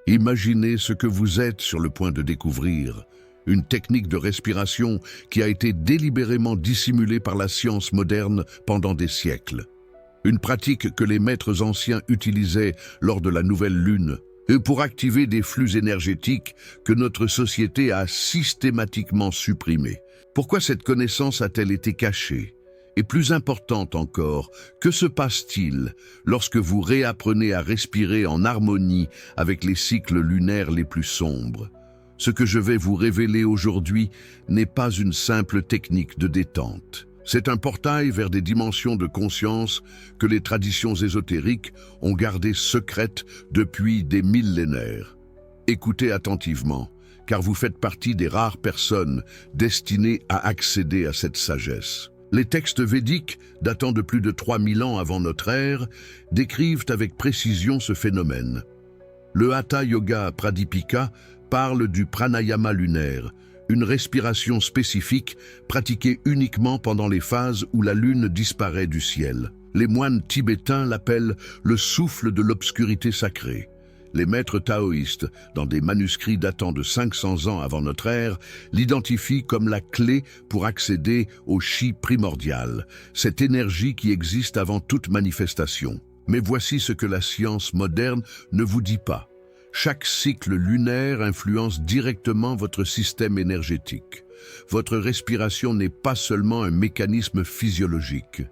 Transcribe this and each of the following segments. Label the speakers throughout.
Speaker 1: Imaginez ce que vous êtes sur le point de découvrir, une technique de respiration qui a été délibérément dissimulée par la science moderne pendant des siècles. Une pratique que les maîtres anciens utilisaient lors de la nouvelle lune, et pour activer des flux énergétiques que notre société a systématiquement supprimés. Pourquoi cette connaissance a-t-elle été cachée? Et plus importante encore, que se passe-t-il lorsque vous réapprenez à respirer en harmonie avec les cycles lunaires les plus sombres? Ce que je vais vous révéler aujourd'hui n'est pas une simple technique de détente. C'est un portail vers des dimensions de conscience que les traditions ésotériques ont gardées secrètes depuis des millénaires. Écoutez attentivement, car vous faites partie des rares personnes destinées à accéder à cette sagesse. Les textes védiques, datant de plus de 3000 ans avant notre ère, décrivent avec précision ce phénomène. Le Hatha Yoga Pradipika parle du pranayama lunaire, une respiration spécifique pratiquée uniquement pendant les phases où la lune disparaît du ciel. Les moines tibétains l'appellent le souffle de l'obscurité sacrée. Les maîtres taoïstes, dans des manuscrits datant de 500 ans avant notre ère, l'identifient comme la clé pour accéder au chi primordial, cette énergie qui existe avant toute manifestation. Mais voici ce que la science moderne ne vous dit pas. Chaque cycle lunaire influence directement votre système énergétique. Votre respiration n'est pas seulement un mécanisme physiologique.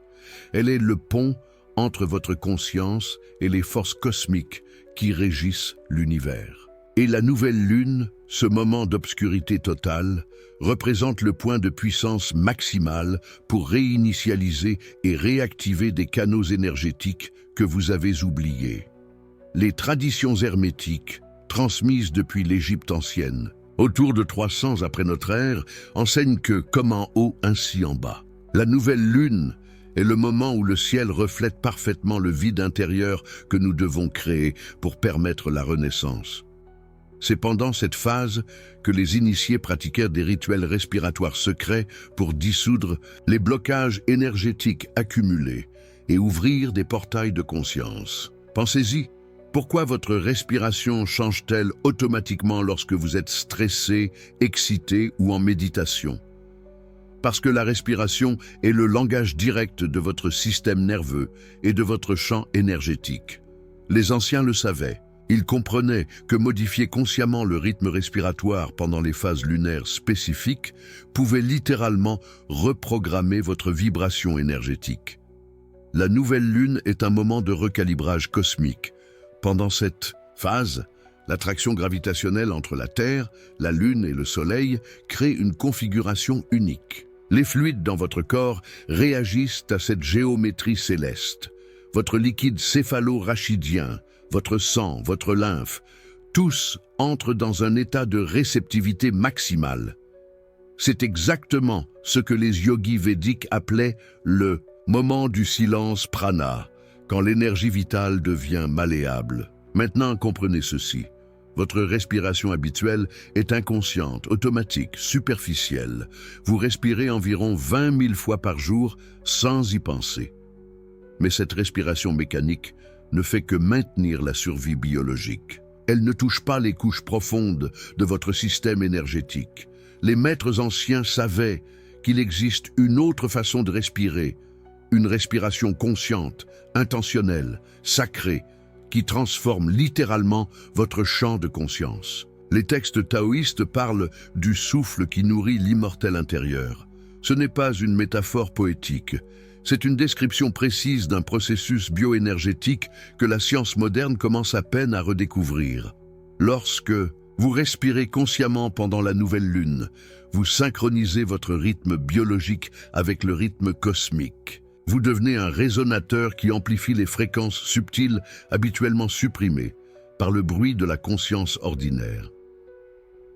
Speaker 1: Elle est le pont entre votre conscience et les forces cosmiques qui régissent l'univers. Et la nouvelle lune, ce moment d'obscurité totale, représente le point de puissance maximale pour réinitialiser et réactiver des canaux énergétiques que vous avez oubliés. Les traditions hermétiques, transmises depuis l'Égypte ancienne, autour de 300 après notre ère, enseignent que, comme en haut, ainsi en bas. La nouvelle lune est le moment où le ciel reflète parfaitement le vide intérieur que nous devons créer pour permettre la renaissance. C'est pendant cette phase que les initiés pratiquèrent des rituels respiratoires secrets pour dissoudre les blocages énergétiques accumulés et ouvrir des portails de conscience. Pensez-y, pourquoi votre respiration change-t-elle automatiquement lorsque vous êtes stressé, excité ou en méditation? Parce que la respiration est le langage direct de votre système nerveux et de votre champ énergétique. Les anciens le savaient. Ils comprenaient que modifier consciemment le rythme respiratoire pendant les phases lunaires spécifiques pouvait littéralement reprogrammer votre vibration énergétique. La nouvelle lune est un moment de recalibrage cosmique. Pendant cette phase, l'attraction gravitationnelle entre la Terre, la Lune et le Soleil crée une configuration unique. Les fluides dans votre corps réagissent à cette géométrie céleste. Votre liquide céphalo-rachidien, votre sang, votre lymphe, tous entrent dans un état de réceptivité maximale. C'est exactement ce que les yogis védiques appelaient le moment du silence prana, quand l'énergie vitale devient malléable. Maintenant, comprenez ceci. Votre respiration habituelle est inconsciente, automatique, superficielle. Vous respirez environ 20 000 fois par jour sans y penser. Mais cette respiration mécanique ne fait que maintenir la survie biologique. Elle ne touche pas les couches profondes de votre système énergétique. Les maîtres anciens savaient qu'il existe une autre façon de respirer, une respiration consciente, intentionnelle, sacrée, qui transforme littéralement votre champ de conscience. Les textes taoïstes parlent du souffle qui nourrit l'immortel intérieur. Ce n'est pas une métaphore poétique, c'est une description précise d'un processus bioénergétique que la science moderne commence à peine à redécouvrir. Lorsque vous respirez consciemment pendant la nouvelle lune, vous synchronisez votre rythme biologique avec le rythme cosmique. Vous devenez un résonateur qui amplifie les fréquences subtiles habituellement supprimées par le bruit de la conscience ordinaire.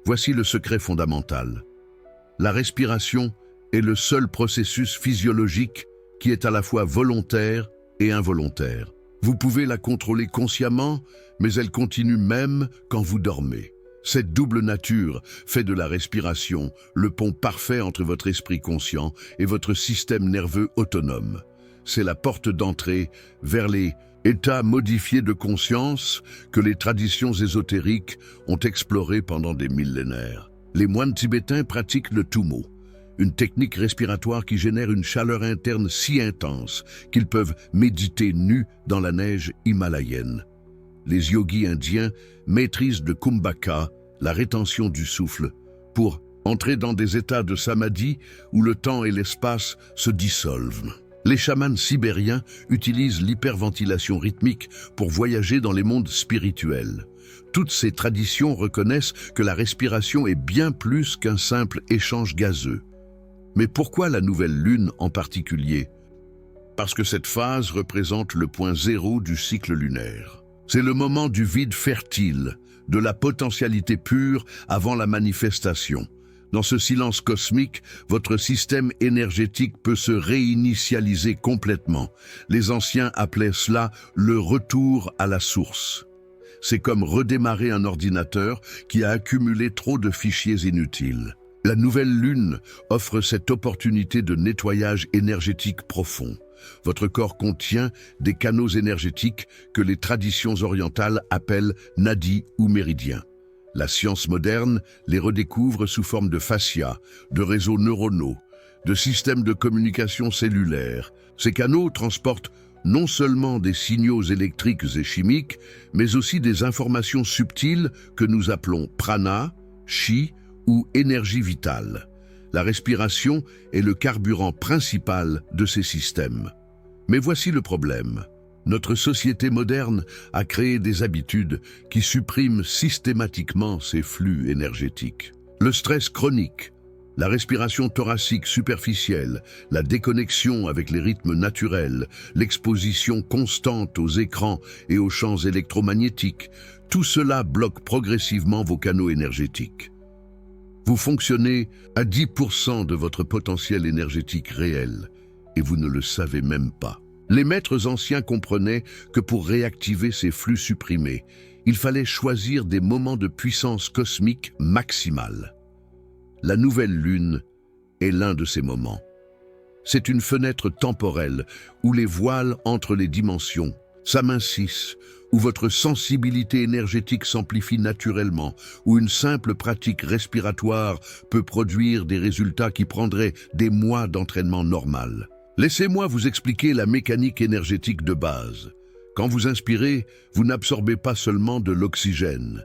Speaker 1: Voici le secret fondamental. La respiration est le seul processus physiologique qui est à la fois volontaire et involontaire. Vous pouvez la contrôler consciemment, mais elle continue même quand vous dormez. Cette double nature fait de la respiration le pont parfait entre votre esprit conscient et votre système nerveux autonome. C'est la porte d'entrée vers les état modifié de conscience que les traditions ésotériques ont exploré pendant des millénaires. Les moines tibétains pratiquent le Tummo, une technique respiratoire qui génère une chaleur interne si intense qu'ils peuvent méditer nus dans la neige himalayenne. Les yogis indiens maîtrisent le Kumbhaka, la rétention du souffle, pour entrer dans des états de samadhi où le temps et l'espace se dissolvent. Les chamans sibériens utilisent l'hyperventilation rythmique pour voyager dans les mondes spirituels. Toutes ces traditions reconnaissent que la respiration est bien plus qu'un simple échange gazeux. Mais pourquoi la nouvelle lune en particulier? Parce que cette phase représente le point zéro du cycle lunaire. C'est le moment du vide fertile, de la potentialité pure avant la manifestation. Dans ce silence cosmique, votre système énergétique peut se réinitialiser complètement. Les anciens appelaient cela le retour à la source. C'est comme redémarrer un ordinateur qui a accumulé trop de fichiers inutiles. La nouvelle lune offre cette opportunité de nettoyage énergétique profond. Votre corps contient des canaux énergétiques que les traditions orientales appellent nadis ou méridiens. La science moderne les redécouvre sous forme de fascias, de réseaux neuronaux, de systèmes de communication cellulaire. Ces canaux transportent non seulement des signaux électriques et chimiques, mais aussi des informations subtiles que nous appelons prana, chi ou énergie vitale. La respiration est le carburant principal de ces systèmes. Mais voici le problème. Notre société moderne a créé des habitudes qui suppriment systématiquement ces flux énergétiques. Le stress chronique, la respiration thoracique superficielle, la déconnexion avec les rythmes naturels, l'exposition constante aux écrans et aux champs électromagnétiques, tout cela bloque progressivement vos canaux énergétiques. Vous fonctionnez à 10% de votre potentiel énergétique réel et vous ne le savez même pas. Les maîtres anciens comprenaient que pour réactiver ces flux supprimés, il fallait choisir des moments de puissance cosmique maximale. La nouvelle lune est l'un de ces moments. C'est une fenêtre temporelle où les voiles entre les dimensions s'amincissent, où votre sensibilité énergétique s'amplifie naturellement, où une simple pratique respiratoire peut produire des résultats qui prendraient des mois d'entraînement normal. Laissez-moi vous expliquer la mécanique énergétique de base. Quand vous inspirez, vous n'absorbez pas seulement de l'oxygène.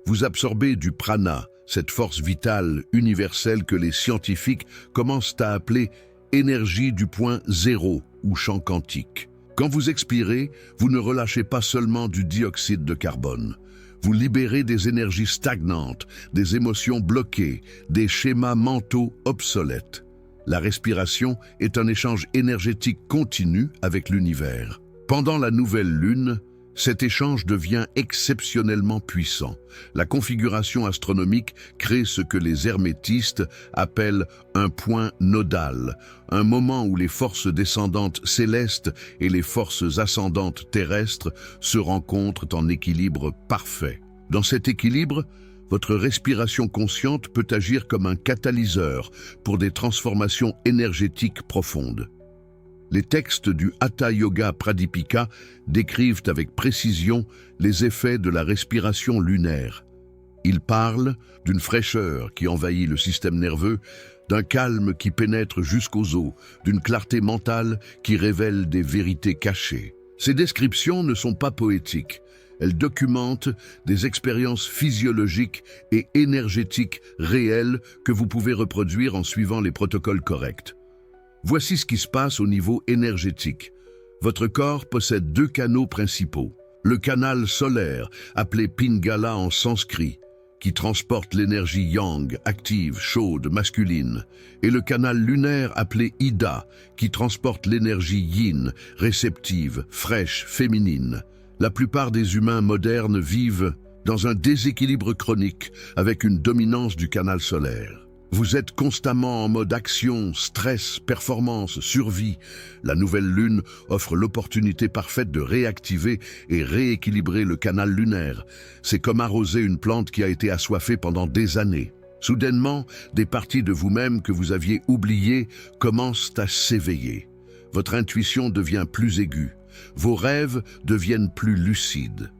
Speaker 1: Vous absorbez du prana, cette force vitale universelle que les scientifiques commencent à appeler énergie du point zéro ou champ quantique. Quand vous expirez, vous ne relâchez pas seulement du dioxyde de carbone. Vous libérez des énergies stagnantes, des émotions bloquées, des schémas mentaux obsolètes. La respiration est un échange énergétique continu avec l'univers. Pendant la nouvelle lune, cet échange devient exceptionnellement puissant. La configuration astronomique crée ce que les hermétistes appellent un point nodal, un moment où les forces descendantes célestes et les forces ascendantes terrestres se rencontrent en équilibre parfait. Dans cet équilibre, votre respiration consciente peut agir comme un catalyseur pour des transformations énergétiques profondes. Les textes du Hatha Yoga Pradipika décrivent avec précision les effets de la respiration lunaire. Ils parlent d'une fraîcheur qui envahit le système nerveux, d'un calme qui pénètre jusqu'aux os, d'une clarté mentale qui révèle des vérités cachées. Ces descriptions ne sont pas poétiques. Elles documentent des expériences physiologiques et énergétiques réelles que vous pouvez reproduire en suivant les protocoles corrects. Voici ce qui se passe au niveau énergétique. Votre corps possède deux canaux principaux. Le canal solaire, appelé Pingala en sanskrit, qui transporte l'énergie yang, active, chaude, masculine, et le canal lunaire appelé Ida, qui transporte l'énergie yin, réceptive, fraîche, féminine. La plupart des humains modernes vivent dans un déséquilibre chronique avec une dominance du canal solaire. Vous êtes constamment en mode action, stress, performance, survie. La nouvelle lune offre l'opportunité parfaite de réactiver et rééquilibrer le canal lunaire. C'est comme arroser une plante qui a été assoiffée pendant des années. Soudainement, des parties de vous-même que vous aviez oubliées commencent à s'éveiller. Votre intuition devient plus aiguë. Vos rêves deviennent plus lucides.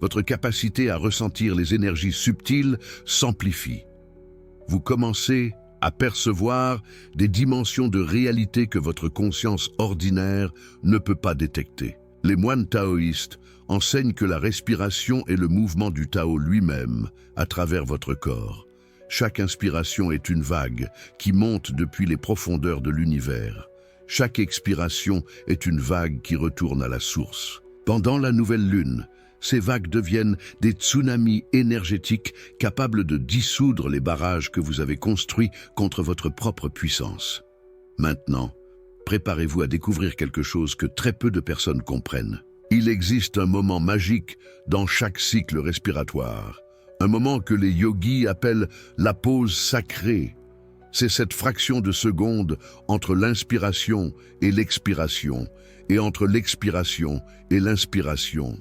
Speaker 1: Votre capacité à ressentir les énergies subtiles s'amplifie. Vous commencez à percevoir des dimensions de réalité que votre conscience ordinaire ne peut pas détecter. Les moines taoïstes enseignent que la respiration est le mouvement du Tao lui-même à travers votre corps. Chaque inspiration est une vague qui monte depuis les profondeurs de l'univers. Chaque expiration est une vague qui retourne à la source. Pendant la nouvelle lune, ces vagues deviennent des tsunamis énergétiques capables de dissoudre les barrages que vous avez construits contre votre propre puissance. Maintenant, préparez-vous à découvrir quelque chose que très peu de personnes comprennent. Il existe un moment magique dans chaque cycle respiratoire, un moment que les yogis appellent la pause sacrée. C'est cette fraction de seconde entre l'inspiration et l'expiration, et entre l'expiration et l'inspiration.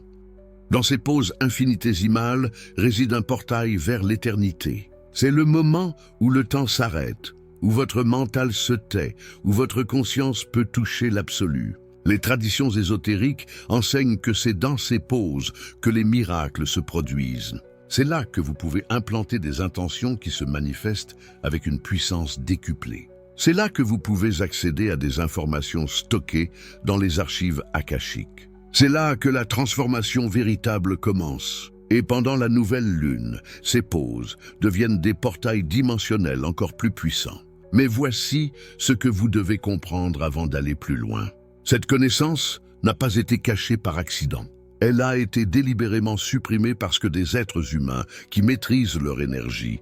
Speaker 1: Dans ces pauses infinitésimales réside un portail vers l'éternité. C'est le moment où le temps s'arrête, où votre mental se tait, où votre conscience peut toucher l'absolu. Les traditions ésotériques enseignent que c'est dans ces pauses que les miracles se produisent. C'est là que vous pouvez implanter des intentions qui se manifestent avec une puissance décuplée. C'est là que vous pouvez accéder à des informations stockées dans les archives akashiques. C'est là que la transformation véritable commence. Et pendant la nouvelle lune, ces pauses deviennent des portails dimensionnels encore plus puissants. Mais voici ce que vous devez comprendre avant d'aller plus loin. Cette connaissance n'a pas été cachée par accident. Elle a été délibérément supprimée parce que des êtres humains qui maîtrisent leur énergie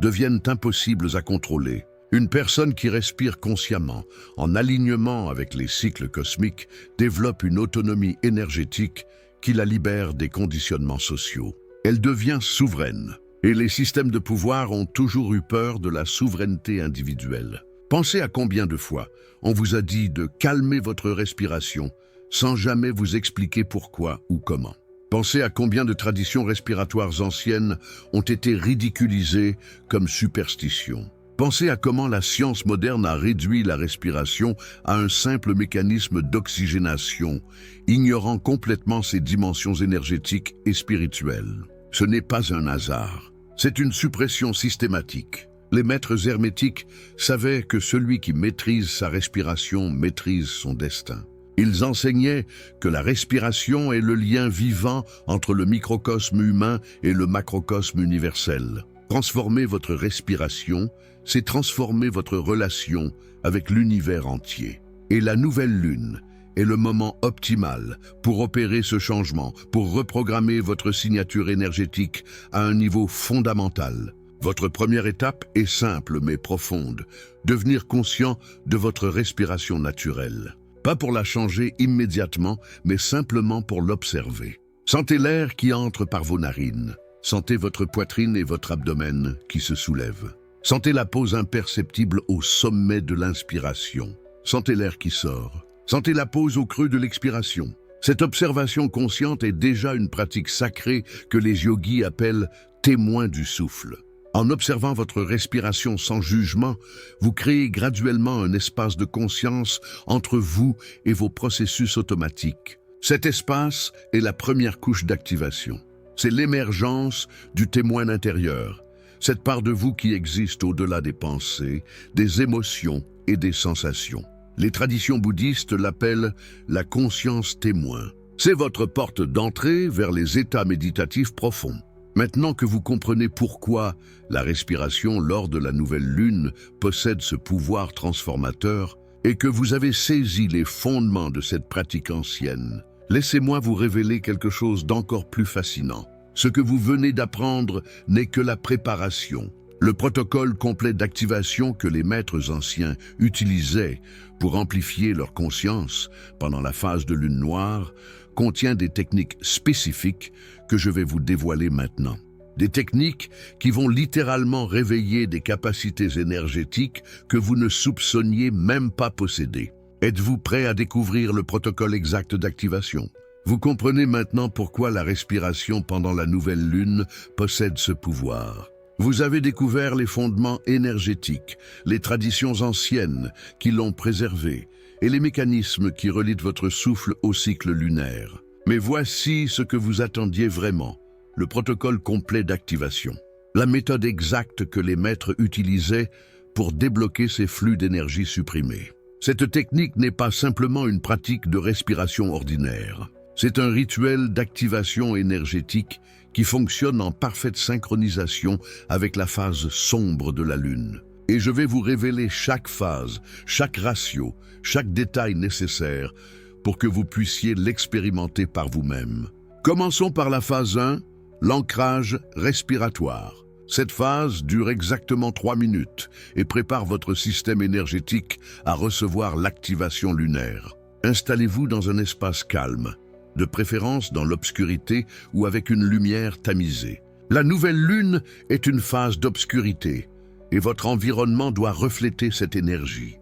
Speaker 1: deviennent impossibles à contrôler. Une personne qui respire consciemment, en alignement avec les cycles cosmiques, développe une autonomie énergétique qui la libère des conditionnements sociaux. Elle devient souveraine. Et les systèmes de pouvoir ont toujours eu peur de la souveraineté individuelle. Pensez à combien de fois on vous a dit de calmer votre respiration sans jamais vous expliquer pourquoi ou comment. Pensez à combien de traditions respiratoires anciennes ont été ridiculisées comme superstitions. Pensez à comment la science moderne a réduit la respiration à un simple mécanisme d'oxygénation, ignorant complètement ses dimensions énergétiques et spirituelles. Ce n'est pas un hasard, c'est une suppression systématique. Les maîtres hermétiques savaient que celui qui maîtrise sa respiration maîtrise son destin. Ils enseignaient que la respiration est le lien vivant entre le microcosme humain et le macrocosme universel. Transformer votre respiration, c'est transformer votre relation avec l'univers entier. Et la nouvelle lune est le moment optimal pour opérer ce changement, pour reprogrammer votre signature énergétique à un niveau fondamental. Votre première étape est simple mais profonde, devenir conscient de votre respiration naturelle. Pas pour la changer immédiatement, mais simplement pour l'observer. Sentez l'air qui entre par vos narines. Sentez votre poitrine et votre abdomen qui se soulèvent. Sentez la pause imperceptible au sommet de l'inspiration. Sentez l'air qui sort. Sentez la pause au creux de l'expiration. Cette observation consciente est déjà une pratique sacrée que les yogis appellent « témoin du souffle ». En observant votre respiration sans jugement, vous créez graduellement un espace de conscience entre vous et vos processus automatiques. Cet espace est la première couche d'activation. C'est l'émergence du témoin intérieur, cette part de vous qui existe au-delà des pensées, des émotions et des sensations. Les traditions bouddhistes l'appellent la conscience témoin. C'est votre porte d'entrée vers les états méditatifs profonds. Maintenant que vous comprenez pourquoi la respiration lors de la nouvelle lune possède ce pouvoir transformateur et que vous avez saisi les fondements de cette pratique ancienne, laissez-moi vous révéler quelque chose d'encore plus fascinant. Ce que vous venez d'apprendre n'est que la préparation, le protocole complet d'activation que les maîtres anciens utilisaient pour amplifier leur conscience pendant la phase de lune noire contient des techniques spécifiques que je vais vous dévoiler maintenant. Des techniques qui vont littéralement réveiller des capacités énergétiques que vous ne soupçonniez même pas posséder. Êtes-vous prêt à découvrir le protocole exact d'activation? Vous comprenez maintenant pourquoi la respiration pendant la nouvelle lune possède ce pouvoir. Vous avez découvert les fondements énergétiques, les traditions anciennes qui l'ont préservé, et les mécanismes qui relient votre souffle au cycle lunaire. Mais voici ce que vous attendiez vraiment, le protocole complet d'activation. La méthode exacte que les maîtres utilisaient pour débloquer ces flux d'énergie supprimés. Cette technique n'est pas simplement une pratique de respiration ordinaire. C'est un rituel d'activation énergétique qui fonctionne en parfaite synchronisation avec la phase sombre de la Lune. Et je vais vous révéler chaque phase, chaque ratio, chaque détail nécessaire pour que vous puissiez l'expérimenter par vous-même. Commençons par la phase 1, l'ancrage respiratoire. Cette phase dure exactement 3 minutes et prépare votre système énergétique à recevoir l'activation lunaire. Installez-vous dans un espace calme, de préférence dans l'obscurité ou avec une lumière tamisée. La nouvelle lune est une phase d'obscurité et votre environnement doit refléter cette énergie.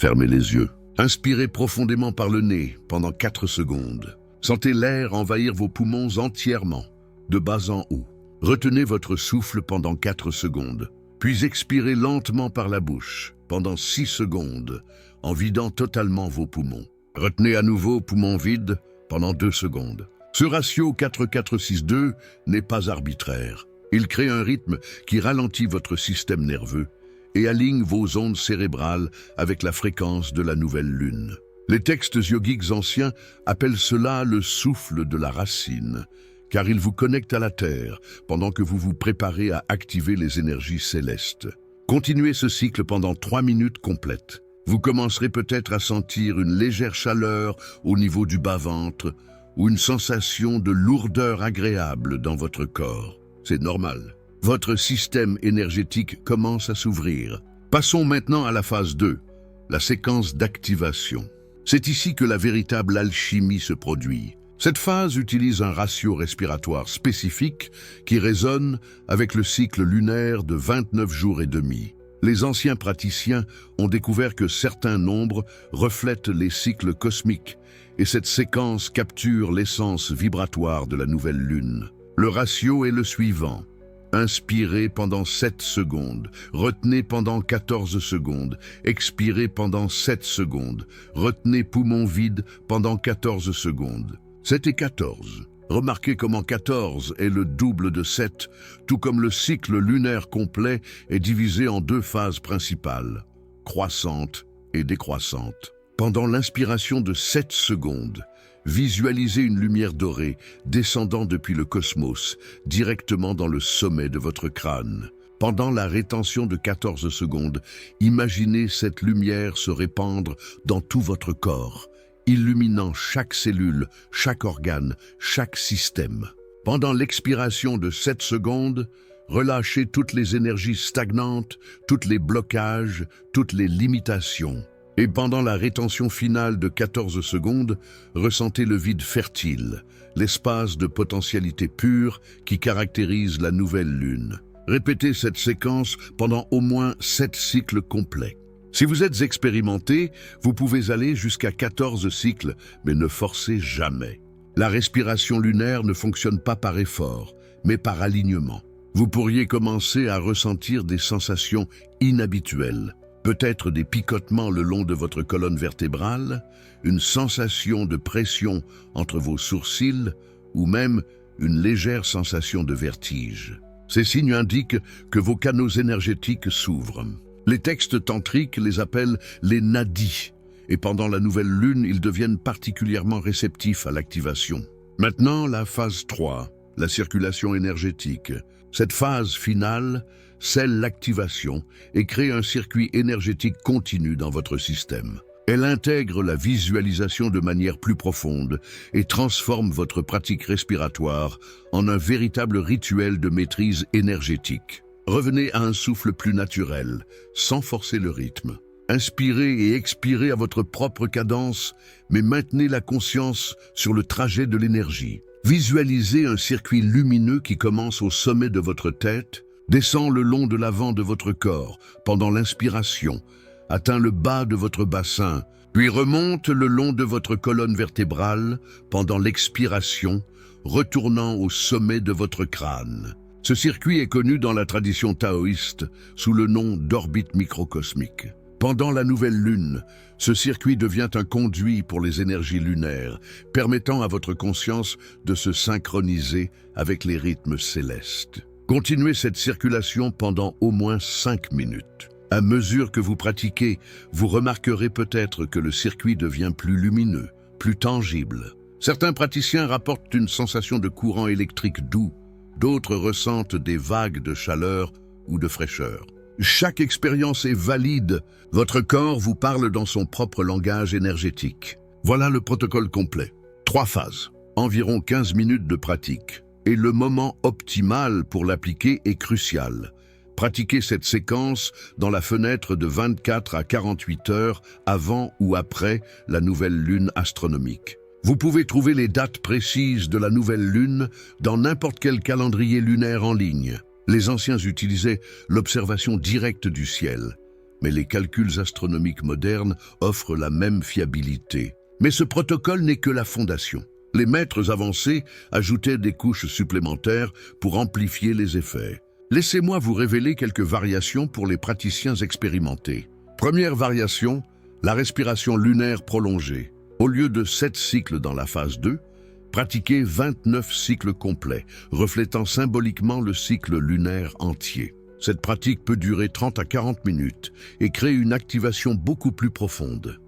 Speaker 1: Fermez les yeux. Inspirez profondément par le nez pendant 4 secondes. Sentez l'air envahir vos poumons entièrement, de bas en haut. Retenez votre souffle pendant 4 secondes, puis expirez lentement par la bouche pendant 6 secondes, en vidant totalement vos poumons. Retenez à nouveau poumons vides pendant 2 secondes. Ce ratio 4-4-6-2 n'est pas arbitraire. Il crée un rythme qui ralentit votre système nerveux et aligne vos ondes cérébrales avec la fréquence de la nouvelle lune. Les textes yogiques anciens appellent cela le souffle de la racine, car il vous connecte à la Terre pendant que vous vous préparez à activer les énergies célestes. Continuez ce cycle pendant 3 minutes complètes. Vous commencerez peut-être à sentir une légère chaleur au niveau du bas-ventre ou une sensation de lourdeur agréable dans votre corps. C'est normal. Votre système énergétique commence à s'ouvrir. Passons maintenant à la phase 2, la séquence d'activation. C'est ici que la véritable alchimie se produit. Cette phase utilise un ratio respiratoire spécifique qui résonne avec le cycle lunaire de 29 jours et demi. Les anciens praticiens ont découvert que certains nombres reflètent les cycles cosmiques et cette séquence capture l'essence vibratoire de la nouvelle lune. Le ratio est le suivant. Inspirez pendant 7 secondes, retenez pendant 14 secondes, expirez pendant 7 secondes, retenez poumons vides pendant 14 secondes. 7 et 14. Remarquez comment 14 est le double de 7, tout comme le cycle lunaire complet est divisé en 2 phases principales, croissante et décroissante. Pendant l'inspiration de 7 secondes, visualisez une lumière dorée descendant depuis le cosmos, directement dans le sommet de votre crâne. Pendant la rétention de 14 secondes, imaginez cette lumière se répandre dans tout votre corps, illuminant chaque cellule, chaque organe, chaque système. Pendant l'expiration de 7 secondes, relâchez toutes les énergies stagnantes, tous les blocages, toutes les limitations. Et pendant la rétention finale de 14 secondes, ressentez le vide fertile, l'espace de potentialité pure qui caractérise la nouvelle lune. Répétez cette séquence pendant au moins 7 cycles complets. Si vous êtes expérimenté, vous pouvez aller jusqu'à 14 cycles, mais ne forcez jamais. La respiration lunaire ne fonctionne pas par effort, mais par alignement. Vous pourriez commencer à ressentir des sensations inhabituelles, peut-être des picotements le long de votre colonne vertébrale, une sensation de pression entre vos sourcils ou même une légère sensation de vertige. Ces signes indiquent que vos canaux énergétiques s'ouvrent. Les textes tantriques les appellent les nadis, et pendant la nouvelle lune, ils deviennent particulièrement réceptifs à l'activation. Maintenant, la phase 3, la circulation énergétique. Cette phase finale scelle l'activation et crée un circuit énergétique continu dans votre système. Elle intègre la visualisation de manière plus profonde et transforme votre pratique respiratoire en un véritable rituel de maîtrise énergétique. Revenez à un souffle plus naturel, sans forcer le rythme. Inspirez et expirez à votre propre cadence, mais maintenez la conscience sur le trajet de l'énergie. Visualisez un circuit lumineux qui commence au sommet de votre tête, descend le long de l'avant de votre corps pendant l'inspiration, atteint le bas de votre bassin, puis remonte le long de votre colonne vertébrale pendant l'expiration, retournant au sommet de votre crâne. Ce circuit est connu dans la tradition taoïste sous le nom d'orbite microcosmique. Pendant la nouvelle lune, ce circuit devient un conduit pour les énergies lunaires, permettant à votre conscience de se synchroniser avec les rythmes célestes. Continuez cette circulation pendant au moins 5 minutes. À mesure que vous pratiquez, vous remarquerez peut-être que le circuit devient plus lumineux, plus tangible. Certains praticiens rapportent une sensation de courant électrique doux, d'autres ressentent des vagues de chaleur ou de fraîcheur. Chaque expérience est valide, votre corps vous parle dans son propre langage énergétique. Voilà le protocole complet. 3 phases, environ 15 minutes de pratique. Et le moment optimal pour l'appliquer est crucial. Pratiquez cette séquence dans la fenêtre de 24 à 48 heures avant ou après la nouvelle lune astronomique. Vous pouvez trouver les dates précises de la nouvelle lune dans n'importe quel calendrier lunaire en ligne. Les anciens utilisaient l'observation directe du ciel, mais les calculs astronomiques modernes offrent la même fiabilité. Mais ce protocole n'est que la fondation. Les maîtres avancés ajoutaient des couches supplémentaires pour amplifier les effets. Laissez-moi vous révéler quelques variations pour les praticiens expérimentés. Première variation, la respiration lunaire prolongée. Au lieu de 7 cycles dans la phase 2, pratiquez 29 cycles complets, reflétant symboliquement le cycle lunaire entier. Cette pratique peut durer 30 à 40 minutes et crée une activation beaucoup plus profonde.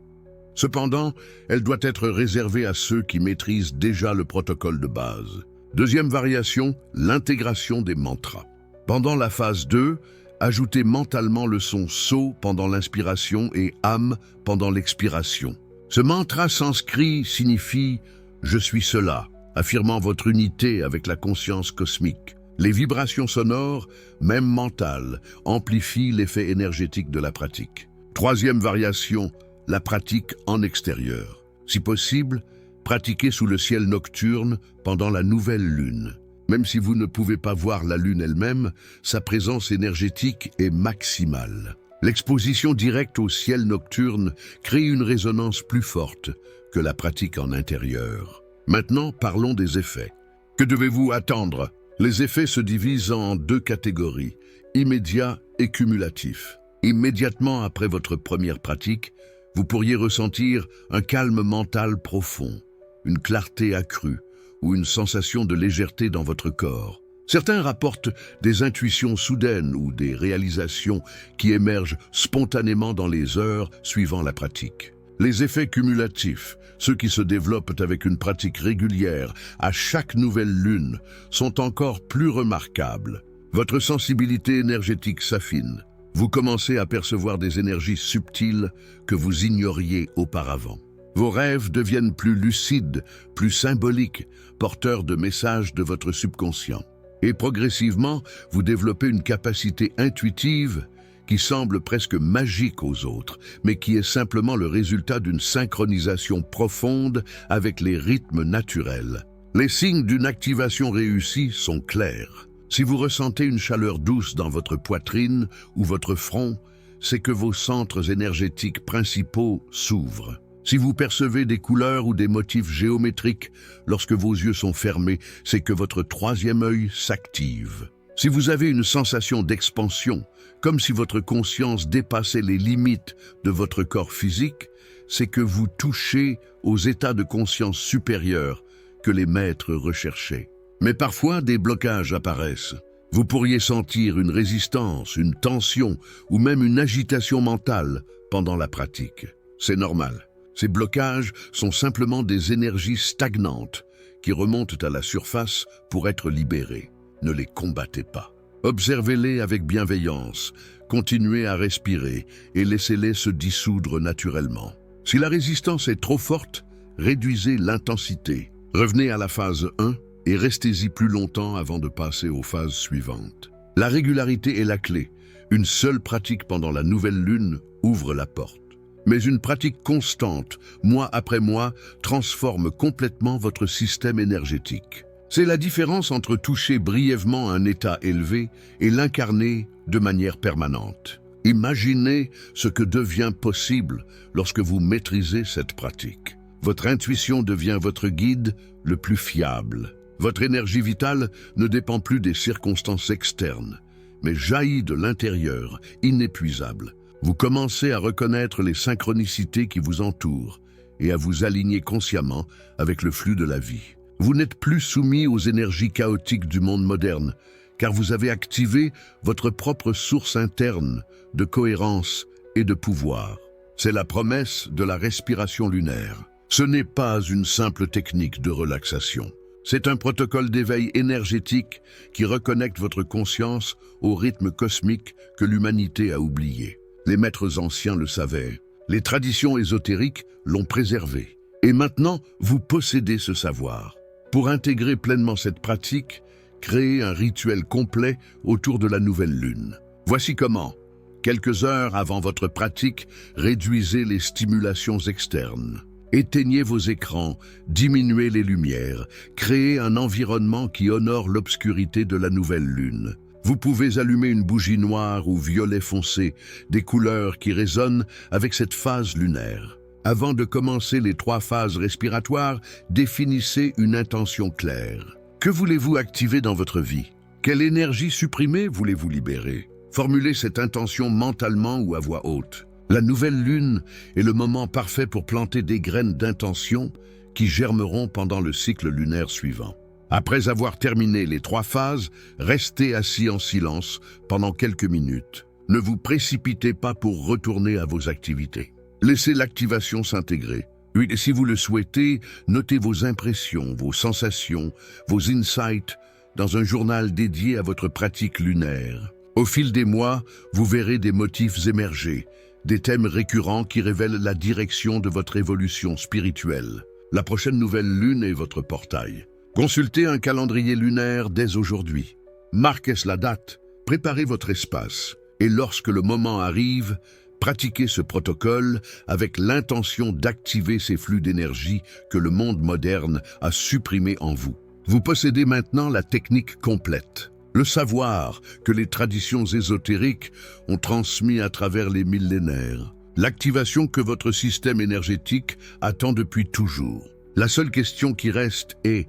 Speaker 1: Cependant, elle doit être réservée à ceux qui maîtrisent déjà le protocole de base. Deuxième variation, l'intégration des mantras. Pendant la phase 2, ajoutez mentalement le son So pendant l'inspiration et Am pendant l'expiration. Ce mantra sanskrit signifie « Je suis cela », affirmant votre unité avec la conscience cosmique. Les vibrations sonores, même mentales, amplifient l'effet énergétique de la pratique. Troisième variation, la pratique en extérieur. Si possible, pratiquez sous le ciel nocturne pendant la nouvelle lune. Même si vous ne pouvez pas voir la lune elle-même, sa présence énergétique est maximale. L'exposition directe au ciel nocturne crée une résonance plus forte que la pratique en intérieur. Maintenant, parlons des effets. Que devez-vous attendre? Les effets se divisent en 2 catégories, immédiats et cumulatifs. Immédiatement après votre première pratique, vous pourriez ressentir un calme mental profond, une clarté accrue ou une sensation de légèreté dans votre corps. Certains rapportent des intuitions soudaines ou des réalisations qui émergent spontanément dans les heures suivant la pratique. Les effets cumulatifs, ceux qui se développent avec une pratique régulière à chaque nouvelle lune, sont encore plus remarquables. Votre sensibilité énergétique s'affine. Vous commencez à percevoir des énergies subtiles que vous ignoriez auparavant. Vos rêves deviennent plus lucides, plus symboliques, porteurs de messages de votre subconscient. Et progressivement, vous développez une capacité intuitive qui semble presque magique aux autres, mais qui est simplement le résultat d'une synchronisation profonde avec les rythmes naturels. Les signes d'une activation réussie sont clairs. Si vous ressentez une chaleur douce dans votre poitrine ou votre front, c'est que vos centres énergétiques principaux s'ouvrent. Si vous percevez des couleurs ou des motifs géométriques lorsque vos yeux sont fermés, c'est que votre troisième œil s'active. Si vous avez une sensation d'expansion, comme si votre conscience dépassait les limites de votre corps physique, c'est que vous touchez aux états de conscience supérieurs que les maîtres recherchaient. Mais parfois, des blocages apparaissent. Vous pourriez sentir une résistance, une tension ou même une agitation mentale pendant la pratique. C'est normal. Ces blocages sont simplement des énergies stagnantes qui remontent à la surface pour être libérées. Ne les combattez pas. Observez-les avec bienveillance, continuez à respirer et laissez-les se dissoudre naturellement. Si la résistance est trop forte, réduisez l'intensité. Revenez à la phase 1 et restez-y plus longtemps avant de passer aux phases suivantes. La régularité est la clé. Une seule pratique pendant la nouvelle lune ouvre la porte. Mais une pratique constante, mois après mois, transforme complètement votre système énergétique. C'est la différence entre toucher brièvement un état élevé et l'incarner de manière permanente. Imaginez ce que devient possible lorsque vous maîtrisez cette pratique. Votre intuition devient votre guide le plus fiable. Votre énergie vitale ne dépend plus des circonstances externes, mais jaillit de l'intérieur, inépuisable. Vous commencez à reconnaître les synchronicités qui vous entourent et à vous aligner consciemment avec le flux de la vie. Vous n'êtes plus soumis aux énergies chaotiques du monde moderne, car vous avez activé votre propre source interne de cohérence et de pouvoir. C'est la promesse de la respiration lunaire. Ce n'est pas une simple technique de relaxation. C'est un protocole d'éveil énergétique qui reconnecte votre conscience au rythme cosmique que l'humanité a oublié. Les maîtres anciens le savaient. Les traditions ésotériques l'ont préservé. Et maintenant, vous possédez ce savoir. Pour intégrer pleinement cette pratique, créez un rituel complet autour de la nouvelle lune. Voici comment. Quelques heures avant votre pratique, réduisez les stimulations externes. Éteignez vos écrans, diminuez les lumières, créez un environnement qui honore l'obscurité de la nouvelle lune. Vous pouvez allumer une bougie noire ou violet foncé, des couleurs qui résonnent avec cette phase lunaire. Avant de commencer les 3 phases respiratoires, définissez une intention claire. Que voulez-vous activer dans votre vie? Quelle énergie supprimée voulez-vous libérer? Formulez cette intention mentalement ou à voix haute. La nouvelle lune est le moment parfait pour planter des graines d'intention qui germeront pendant le cycle lunaire suivant. Après avoir terminé les 3 phases, restez assis en silence pendant quelques minutes. Ne vous précipitez pas pour retourner à vos activités. Laissez l'activation s'intégrer. Et si vous le souhaitez, notez vos impressions, vos sensations, vos insights dans un journal dédié à votre pratique lunaire. Au fil des mois, vous verrez des motifs émerger, des thèmes récurrents qui révèlent la direction de votre évolution spirituelle. La prochaine nouvelle lune est votre portail. Consultez un calendrier lunaire dès aujourd'hui. Marquez la date, préparez votre espace, et lorsque le moment arrive, pratiquez ce protocole avec l'intention d'activer ces flux d'énergie que le monde moderne a supprimés en vous. Vous possédez maintenant la technique complète. Le savoir que les traditions ésotériques ont transmis à travers les millénaires. L'activation que votre système énergétique attend depuis toujours. La seule question qui reste est,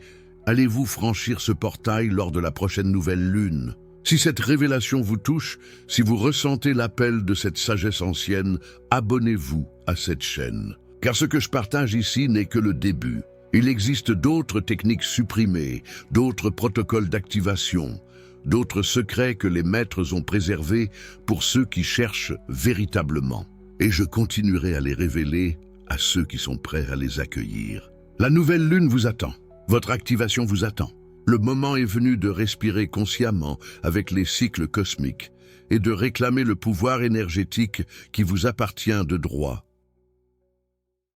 Speaker 1: allez-vous franchir ce portail lors de la prochaine nouvelle lune? Si cette révélation vous touche, si vous ressentez l'appel de cette sagesse ancienne, abonnez-vous à cette chaîne. Car ce que je partage ici n'est que le début. Il existe d'autres techniques supprimées, d'autres protocoles d'activation, d'autres secrets que les maîtres ont préservés pour ceux qui cherchent véritablement. Et je continuerai à les révéler à ceux qui sont prêts à les accueillir. La nouvelle lune vous attend. Votre activation vous attend. Le moment est venu de respirer consciemment avec les cycles cosmiques et de réclamer le pouvoir énergétique qui vous appartient de droit.